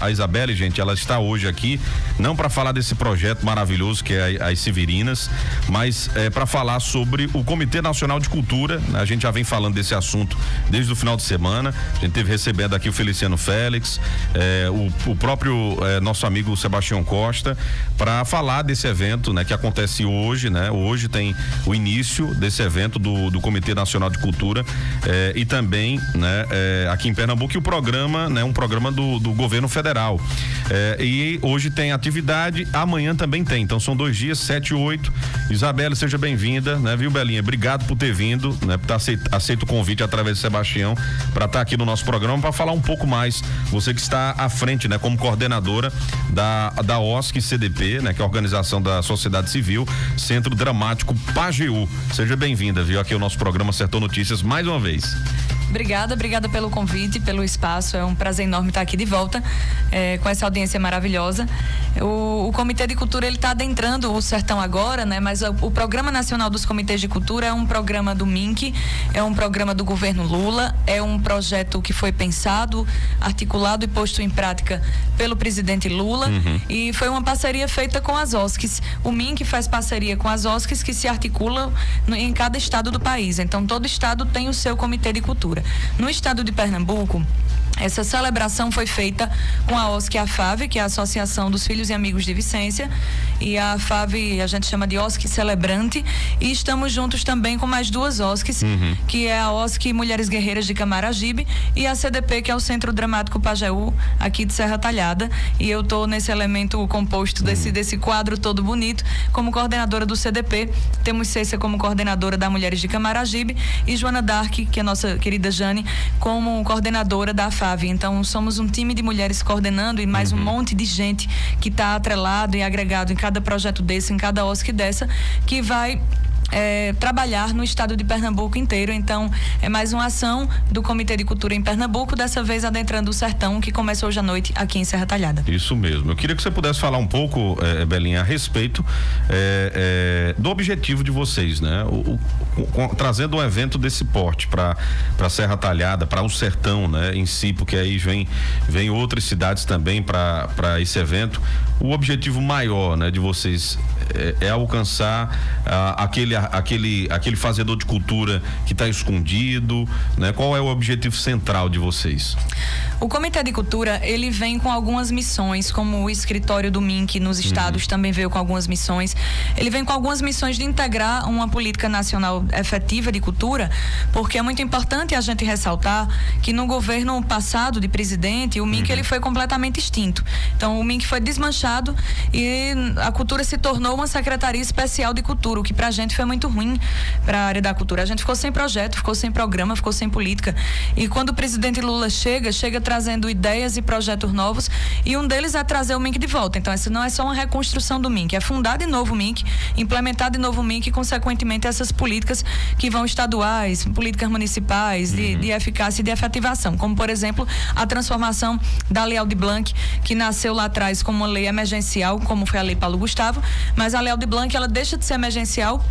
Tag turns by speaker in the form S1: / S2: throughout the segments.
S1: A Isabelle, gente, ela está hoje aqui, não para falar desse projeto maravilhoso que é as Severinas, mas para falar sobre o Comitê Nacional de Cultura. A gente já vem falando desse assunto desde o final de semana. A gente teve recebendo aqui o Feliciano Félix, o próprio nosso amigo Sebastião Costa, para falar desse evento, né, que acontece hoje, né? Hoje tem o início desse evento do Comitê Nacional de Cultura e também, né, aqui em Pernambuco, e o programa, né, um programa do governo federal. E hoje tem atividade, amanhã também tem, então são 2 dias, 7 e 8. Isabela, seja bem-vinda, né, viu, Belinha? Obrigado por ter vindo, né, por ter aceito o convite através do Sebastião para estar aqui no nosso programa para falar um pouco mais. Você que está à frente, né, como coordenadora da OSC CDP, né, que é a Organização da Sociedade Civil, Centro Dramático Pajeú. Seja bem-vinda, viu, aqui ao nosso programa Sertão Notícias mais uma vez.
S2: Obrigada pelo convite, pelo espaço. É um prazer enorme estar aqui de volta com essa audiência maravilhosa. O Comitê de Cultura, ele está adentrando o sertão agora, né? Mas o Programa Nacional dos Comitês de Cultura é um programa do MINC, é um programa do governo Lula, é um projeto que foi pensado, articulado e posto em prática pelo presidente Lula, e foi uma parceria feita com as OSCs. O MINC faz parceria com as OSCs que se articulam em cada estado do país. Então, todo estado tem o seu Comitê de Cultura. No estado de Pernambuco, essa celebração foi feita com a OSC e a FAV, que é a Associação dos Filhos e Amigos de Vicência, e a FAV a gente chama de OSC Celebrante, e estamos juntos também com mais 2 OSCs, que é a OSC Mulheres Guerreiras de Camaragibe e a CDP, que é o Centro Dramático Pajeú, aqui de Serra Talhada, e eu estou nesse elemento composto desse quadro todo bonito, como coordenadora do CDP. Temos Cécia como coordenadora da Mulheres de Camaragibe e Joana Dark, que é nossa querida Jane, como coordenadora da FAV. Então, somos um time de mulheres coordenando e mais um monte de gente que está atrelado e agregado em cada projeto desse, em cada OSC dessa, que vai trabalhar no estado de Pernambuco inteiro. Então, é mais uma ação do Comitê de Cultura em Pernambuco, dessa vez adentrando o sertão, que começa hoje à noite aqui em Serra Talhada.
S1: Isso mesmo. Eu queria que você pudesse falar um pouco, Belinha, a respeito do objetivo de vocês, né? Trazendo um evento desse porte para Serra Talhada, para o sertão, né, em si, porque aí vem outras cidades também para esse evento. O objetivo maior, né, de vocês é alcançar aquele fazedor de cultura que está escondido, né? Qual é o objetivo central de vocês?
S2: O Comitê de Cultura, ele vem com algumas missões, como o escritório do MINC nos estados também veio com algumas missões. Ele vem com algumas missões de integrar uma política nacional efetiva de cultura, porque é muito importante a gente ressaltar que no governo passado de presidente, o MINC ele foi completamente extinto. Então, o MINC foi desmanchado e a cultura se tornou uma secretaria especial de cultura, o que pra gente foi muito ruim para a área da cultura. A gente ficou sem projeto, ficou sem programa, ficou sem política. E quando o presidente Lula chega trazendo ideias e projetos novos, e um deles é trazer o MINC de volta. Então, essa não é só uma reconstrução do MINC, é fundar de novo o MINC, implementar de novo o MINC e, consequentemente, essas políticas que vão estaduais, políticas municipais de eficácia e de efetivação, como, por exemplo, a transformação da Lei Aldir Blanc, que nasceu lá atrás como uma lei emergencial, como foi a Lei Paulo Gustavo, mas a Lei Aldir Blanc, ela deixa de ser emergencial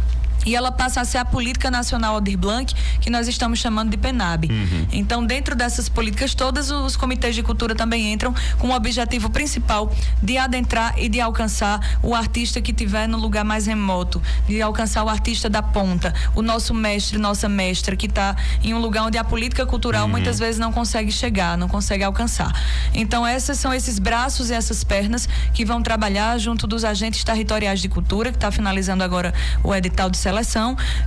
S2: e ela passa a ser a Política Nacional Aldir Blanc, que nós estamos chamando de PENAB. Então, dentro dessas políticas todas, os comitês de cultura também entram com o objetivo principal de adentrar e de alcançar o artista que estiver no lugar mais remoto, de alcançar o artista da ponta, o nosso mestre, nossa mestra, que está em um lugar onde a política cultural muitas vezes não consegue chegar, não consegue alcançar. Então, esses são esses braços e essas pernas que vão trabalhar junto dos agentes territoriais de cultura, que está finalizando agora o edital de seleção,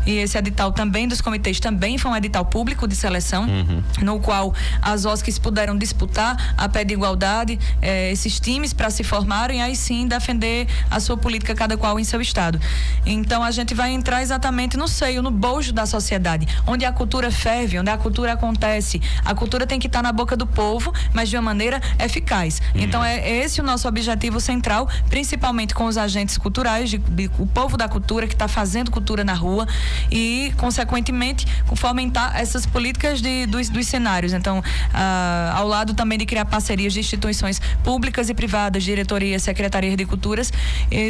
S2: e esse edital também dos comitês também foi um edital público de seleção, no qual as OSCs puderam disputar a pé de igualdade esses times para se formarem e aí sim defender a sua política, cada qual em seu estado. Então, a gente vai entrar exatamente no seio, no bojo da sociedade, onde a cultura ferve, onde a cultura acontece. A cultura tem que estar na boca do povo, mas de uma maneira eficaz. Então, é esse o nosso objetivo central, principalmente com os agentes culturais, o povo da cultura que está fazendo cultura cultura na rua e, consequentemente, fomentar essas políticas dos cenários. Então, ao lado também de criar parcerias de instituições públicas e privadas, diretorias, secretarias de culturas,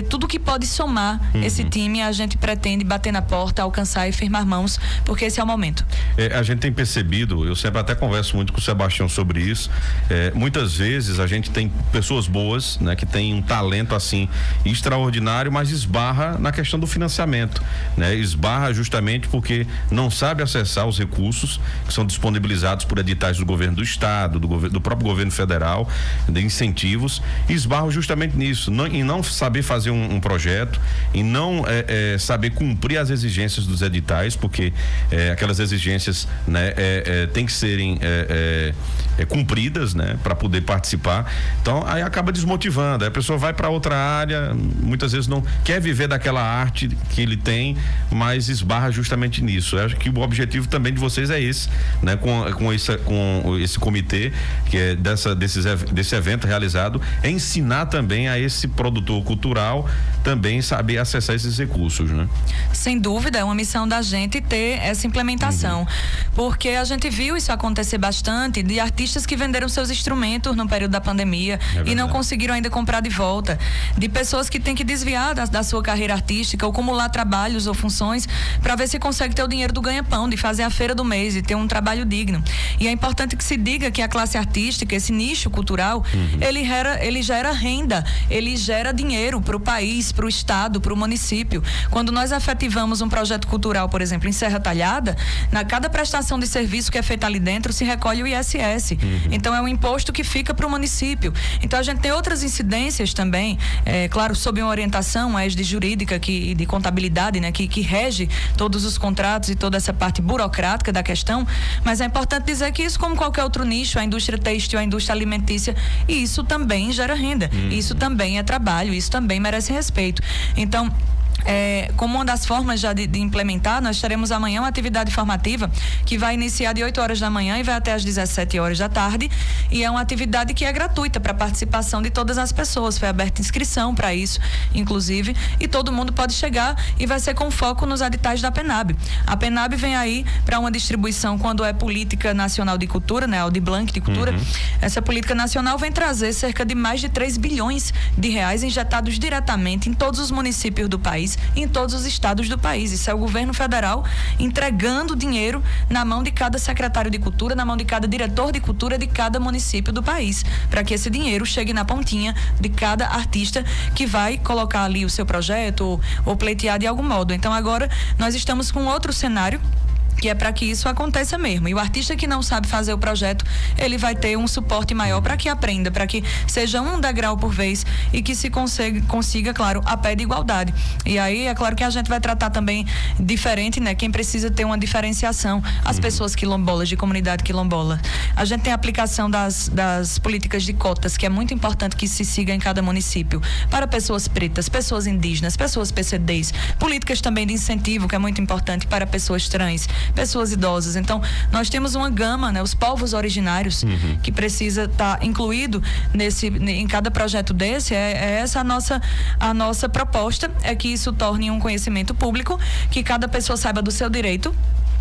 S2: tudo que pode somar esse time, a gente pretende bater na porta, alcançar e firmar mãos, porque esse é o momento.
S1: A gente tem percebido, eu sempre até converso muito com o Sebastião sobre isso, muitas vezes a gente tem pessoas boas, né, que tem um talento assim extraordinário, mas esbarra na questão do financiamento, né? Esbarra justamente porque não sabe acessar os recursos que são disponibilizados por editais do governo do estado, do próprio governo federal, de incentivos, e esbarra justamente nisso, em não saber fazer um projeto, em não saber cumprir as exigências dos editais, porque aquelas exigências, né, tem que serem cumpridas, né, para poder participar. Então aí acaba desmotivando, aí a pessoa vai para outra área, muitas vezes não quer viver daquela arte que ele tem, mas esbarra justamente nisso. Eu acho que o objetivo também de vocês é esse, né, com esse comitê, que é desse evento realizado, é ensinar também a esse produtor cultural também saber acessar esses recursos, né?
S2: Sem dúvida, é uma missão da gente ter essa implementação, porque a gente viu isso acontecer bastante, de artistas que venderam seus instrumentos no período da pandemia e não conseguiram ainda comprar de volta, de pessoas que têm que desviar da sua carreira artística ou acumular trabalhos ou funções para ver se consegue ter o dinheiro do ganha-pão, de fazer a feira do mês e ter um trabalho digno. E é importante que se diga que a classe artística, esse nicho cultural, ele gera renda, ele gera dinheiro para o país, para o estado, para o município. Quando nós efetivamos um projeto cultural, por exemplo, em Serra Talhada, na cada prestação de serviço que é feita ali dentro, se recolhe o ISS. Então é um imposto que fica para o município. Então a gente tem outras incidências também, claro, sob uma orientação de jurídica e de contabilidade, né, que rege todos os contratos e toda essa parte burocrática da questão, mas é importante dizer que isso, como qualquer outro nicho, a indústria têxtil, a indústria alimentícia, e isso também gera renda, isso também é trabalho, isso também merece respeito. Então, como uma das formas já de implementar, nós teremos amanhã uma atividade formativa que vai iniciar de 8 horas da manhã e vai até às 17 horas da tarde, e é uma atividade que é gratuita para a participação de todas as pessoas. Foi aberta inscrição para isso, inclusive, e todo mundo pode chegar, e vai ser com foco nos editais da PENAB. A PENAB vem aí para uma distribuição quando é Política Nacional de Cultura, né, Aldir Blanc de Cultura. Essa política nacional vem trazer cerca de mais de 3 bilhões de reais injetados diretamente em todos os municípios do país, em todos os estados do país. Isso é o governo federal entregando dinheiro na mão de cada secretário de cultura, na mão de cada diretor de cultura de cada município do país, para que esse dinheiro chegue na pontinha de cada artista que vai colocar ali o seu projeto ou pleitear de algum modo. Então agora nós estamos com outro cenário, que é para que isso aconteça mesmo. E o artista que não sabe fazer o projeto, ele vai ter um suporte maior para que aprenda, para que seja um degrau por vez e que se consiga, claro, a pé de igualdade. E aí, é claro que a gente vai tratar também diferente, né? Quem precisa ter uma diferenciação, as pessoas quilombolas, de comunidade quilombola. A gente tem a aplicação das políticas de cotas, que é muito importante que se siga em cada município, para pessoas pretas, pessoas indígenas, pessoas PCDs, políticas também de incentivo, que é muito importante para pessoas trans, pessoas idosas. Então, nós temos uma gama, né, os povos originários, que precisa estar incluído em cada projeto desse. Essa a nossa proposta, é que isso torne um conhecimento público, que cada pessoa saiba do seu direito,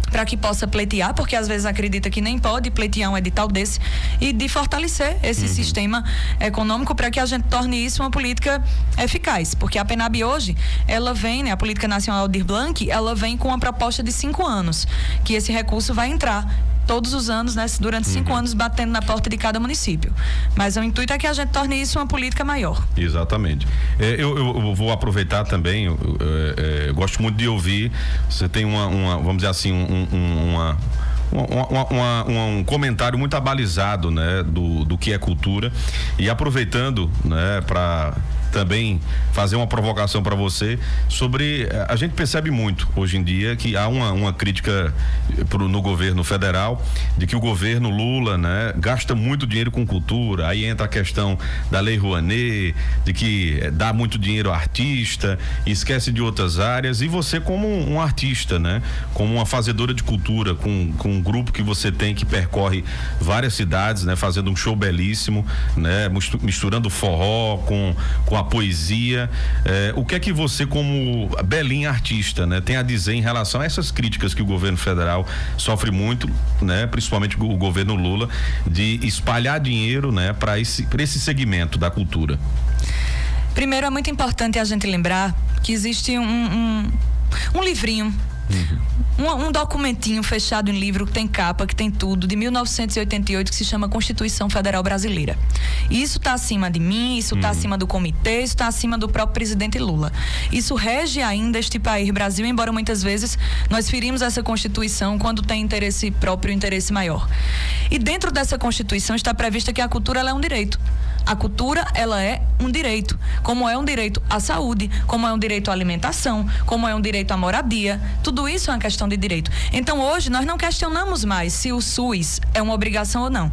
S2: para que possa pleitear, porque às vezes acredita que nem pode pleitear um edital desse, e de fortalecer esse sistema econômico para que a gente torne isso uma política eficaz, porque a PENAB hoje, ela vem, né, a Política Nacional Aldir Blanc, ela vem com uma proposta de 5 anos, que esse recurso vai entrar todos os anos, né, durante 5 anos, batendo na porta de cada município. Mas o intuito é que a gente torne isso uma política maior.
S1: Exatamente. Eu vou aproveitar também, eu gosto muito de ouvir, você tem vamos dizer assim, um comentário muito abalizado, né, do que é cultura, e aproveitando, né, para também fazer uma provocação para você sobre, a gente percebe muito hoje em dia que há uma crítica no governo federal de que o governo Lula, né, gasta muito dinheiro com cultura. Aí entra a questão da Lei Rouanet, de que dá muito dinheiro ao artista e esquece de outras áreas. E você, como um artista, né, como uma fazedora de cultura, com um grupo que você tem, que percorre várias cidades, né, fazendo um show belíssimo, né, misturando forró com a poesia. O que é que você, como belinha artista, né, tem a dizer em relação a essas críticas que o governo federal sofre muito, né, principalmente o governo Lula, de espalhar dinheiro, né, para esse segmento da cultura?
S2: Primeiro, é muito importante a gente lembrar que existe um livrinho, um documentinho fechado em livro, que tem capa, que tem tudo, de 1988, que se chama Constituição Federal Brasileira. E isso está acima de mim, isso está acima do comitê, isso está acima do próprio presidente Lula. Isso rege ainda este país, Brasil, embora muitas vezes nós ferimos essa Constituição quando tem interesse próprio, interesse maior. E dentro dessa Constituição está prevista que a cultura ela é um direito. A cultura, ela é um direito, como é um direito à saúde, como é um direito à alimentação, como é um direito à moradia. Tudo isso é uma questão de direito. Então, hoje, nós não questionamos mais se o SUS é uma obrigação ou não.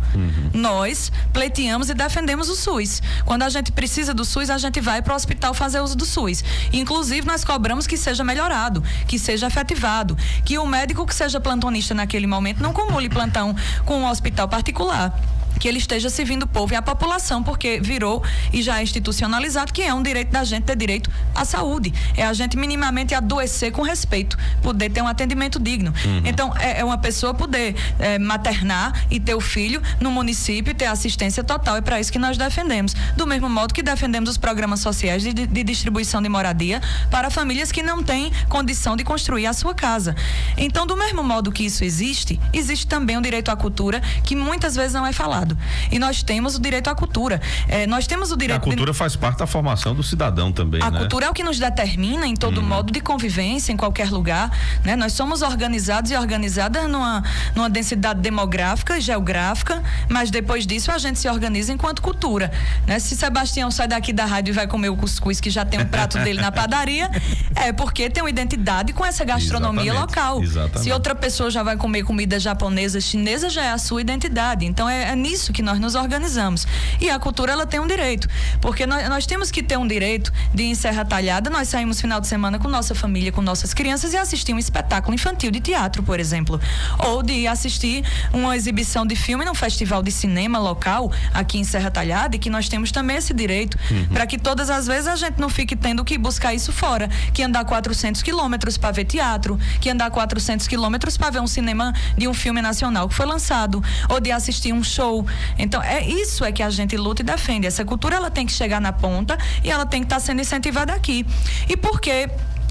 S2: Nós pleiteamos e defendemos o SUS. Quando a gente precisa do SUS, a gente vai para o hospital fazer uso do SUS. Inclusive, nós cobramos que seja melhorado, que seja efetivado, que o médico que seja plantonista naquele momento não acumule plantão com um hospital particular. Que ele esteja servindo o povo e a população, porque virou e já é institucionalizado que é um direito da gente ter direito à saúde. É a gente minimamente adoecer com respeito, poder ter um atendimento digno. Então, é uma pessoa poder maternar e ter o filho no município e ter assistência total. É para isso que nós defendemos. Do mesmo modo que defendemos os programas sociais de distribuição de moradia para famílias que não têm condição de construir a sua casa. Então, do mesmo modo que isso existe também o direito à cultura, que muitas vezes não é falado. E nós temos o direito à cultura. Nós temos o direito.
S1: A cultura faz parte da formação do cidadão também,
S2: A
S1: né?
S2: cultura é o que nos determina em todo modo de convivência, em qualquer lugar, né? Nós somos organizados e organizadas numa densidade demográfica e geográfica, mas depois disso a gente se organiza enquanto cultura, né? Se Sebastião sai daqui da rádio e vai comer o cuscuz que já tem um prato dele na padaria, é porque tem uma identidade com essa gastronomia local.
S1: Exatamente.
S2: Se outra pessoa já vai comer comida japonesa, chinesa, já é a sua identidade. Então é nisso que nós nos organizamos. E a cultura, ela tem um direito, porque nós temos que ter um direito de ir em Serra Talhada. Nós saímos final de semana com nossa família, com nossas crianças e assistir um espetáculo infantil de teatro, por exemplo, ou de assistir uma exibição de filme num festival de cinema local aqui em Serra Talhada, e que nós temos também esse direito, para que todas as vezes a gente não fique tendo que buscar isso fora, que andar 400 quilômetros para ver teatro, que andar 400 quilômetros para ver um cinema de um filme nacional que foi lançado, ou de assistir um show. Então, isso que a gente luta e defende. Essa cultura, ela tem que chegar na ponta e ela tem que estar sendo incentivada aqui. E por quê?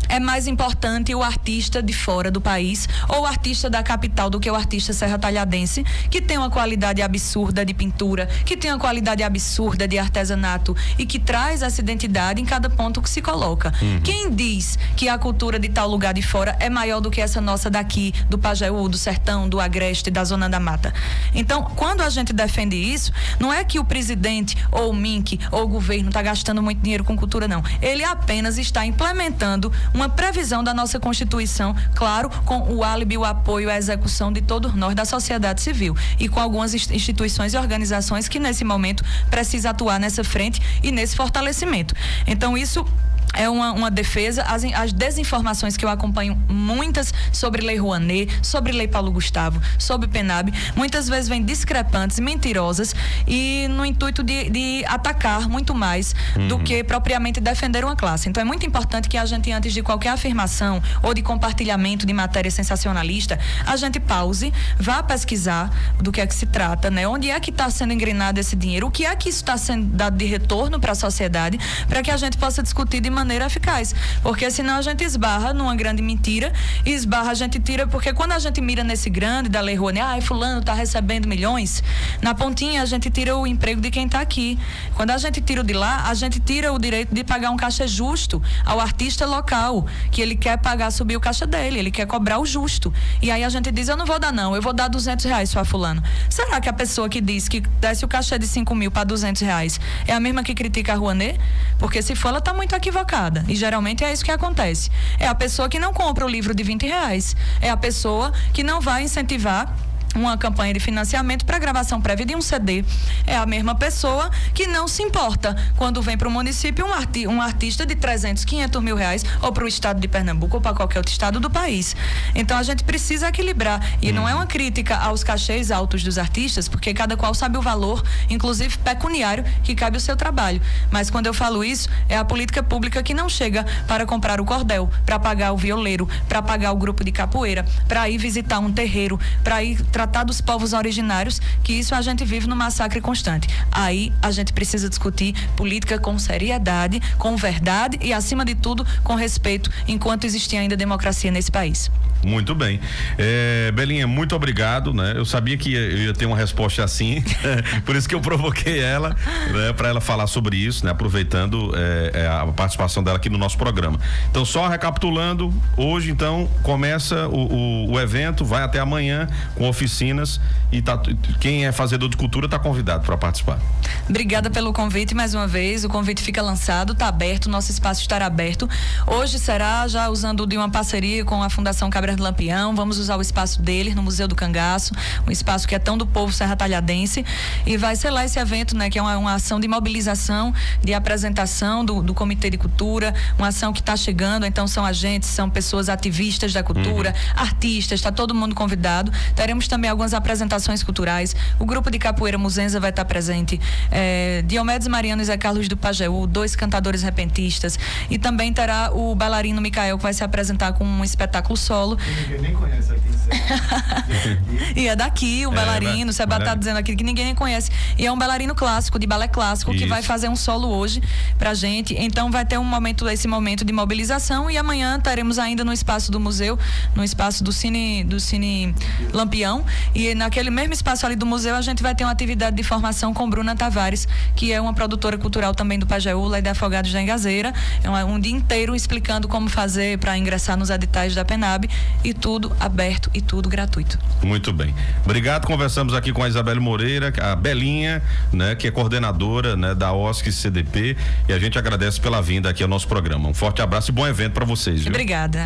S2: É mais importante o artista de fora do país ou o artista da capital do que o artista serratalhadense, que tem uma qualidade absurda de pintura, que tem uma qualidade absurda de artesanato e que traz essa identidade em cada ponto que se coloca. Quem diz que a cultura de tal lugar de fora é maior do que essa nossa daqui, do Pajeú, do Sertão, do Agreste, da Zona da Mata? Então, quando a gente defende isso, não é que o presidente ou o MINC ou o governo está gastando muito dinheiro com cultura, não. Ele apenas está implementando uma previsão da nossa Constituição, claro, com o álibi, o apoio, a execução de todos nós da sociedade civil e com algumas instituições e organizações que nesse momento precisam atuar nessa frente e nesse fortalecimento. Então, isso é uma defesa. As desinformações que eu acompanho, muitas sobre Lei Rouanet, sobre Lei Paulo Gustavo, sobre PENAB, muitas vezes vêm discrepantes, mentirosas e no intuito de atacar muito mais do que propriamente defender uma classe. Então é muito importante que a gente, antes de qualquer afirmação ou de compartilhamento de matéria sensacionalista, a gente pause, vá pesquisar do que é que se trata, né? Onde é que está sendo engrenado esse dinheiro, o que é que isso está sendo dado de retorno para a sociedade, para que a gente possa discutir de maneira eficaz, porque senão a gente esbarra numa grande mentira e a gente tira, porque quando a gente mira nesse grande da Lei Rouanet, fulano está recebendo milhões, na pontinha a gente tira o emprego de quem está aqui. Quando a gente tira o de lá, a gente tira o direito de pagar um cachê justo ao artista local, que ele quer pagar, subir o caixa dele, ele quer cobrar o justo. E aí a gente diz, eu não vou dar não, eu vou dar R$200 só a fulano. Será que a pessoa que diz que desce o cachê de 5 mil para R$200 é a mesma que critica a Rouanet? Porque se for, ela está muito equivocada. E geralmente é isso que acontece. É a pessoa que não compra o livro de R$20. É a pessoa que não vai incentivar uma campanha de financiamento para gravação prévia de um CD. É a mesma pessoa que não se importa quando vem para o município um artista de 300, 500 mil reais, ou para o estado de Pernambuco ou para qualquer outro estado do país. Então a gente precisa equilibrar, e não é uma crítica aos cachês altos dos artistas, porque cada qual sabe o valor, inclusive pecuniário, que cabe ao seu trabalho. Mas quando eu falo isso, é a política pública que não chega para comprar o cordel, para pagar o violeiro, para pagar o grupo de capoeira, para ir visitar um terreiro, para ir tratar dos povos originários, que isso a gente vive no massacre constante. Aí a gente precisa discutir política com seriedade, com verdade e, acima de tudo, com respeito, enquanto existir ainda democracia nesse país.
S1: Muito bem. Belinha, muito obrigado, né? Eu sabia que eu ia ter uma resposta assim, por isso que eu provoquei ela, né? Para ela falar sobre isso, né? Aproveitando a participação dela aqui no nosso programa. Então, só recapitulando, hoje, então, começa o evento, vai até amanhã com oficinas e quem é fazedor de cultura está convidado para participar.
S2: Obrigada pelo convite mais uma vez. O convite fica lançado, está aberto, nosso espaço estará aberto. Hoje será já usando de uma parceria com a Fundação Cabral do Lampião. Vamos usar o espaço deles no Museu do Cangaço, um espaço que é tão do povo serra-talhadense, e vai ser lá esse evento, né, que é uma ação de mobilização, de apresentação do Comitê de Cultura, uma ação que está chegando. Então são agentes, são pessoas ativistas da cultura, artistas, está todo mundo convidado. Teremos também algumas apresentações culturais. O grupo de capoeira Muzenza vai estar presente, Diomedes Mariano e Zé Carlos do Pajeú, 2 cantadores repentistas, e também terá o bailarino Micael, que vai se apresentar com um espetáculo solo.
S3: Ninguém nem conhece aqui em Serra.
S2: E é daqui, o bailarino, o Seba tá dizendo aqui que ninguém nem conhece. E é um bailarino clássico, de balé clássico, que vai fazer um solo hoje pra gente. Então vai ter esse momento de mobilização, e amanhã teremos ainda no espaço do museu, no espaço do Cine Lampião, e naquele mesmo espaço ali do museu a gente vai ter uma atividade de formação com Bruna Tavares, que é uma produtora cultural também do Pajeú, lá de Afogados da Engazeira. É um dia inteiro explicando como fazer para ingressar nos editais da PENAB, e tudo aberto e tudo gratuito.
S1: Muito bem. Obrigado. Conversamos aqui com a Isabelle Moreira, a Belinha, né, que é coordenadora, né, da OSC CDP, e a gente agradece pela vinda aqui ao nosso programa. Um forte abraço e bom evento para vocês, viu?
S2: Obrigada.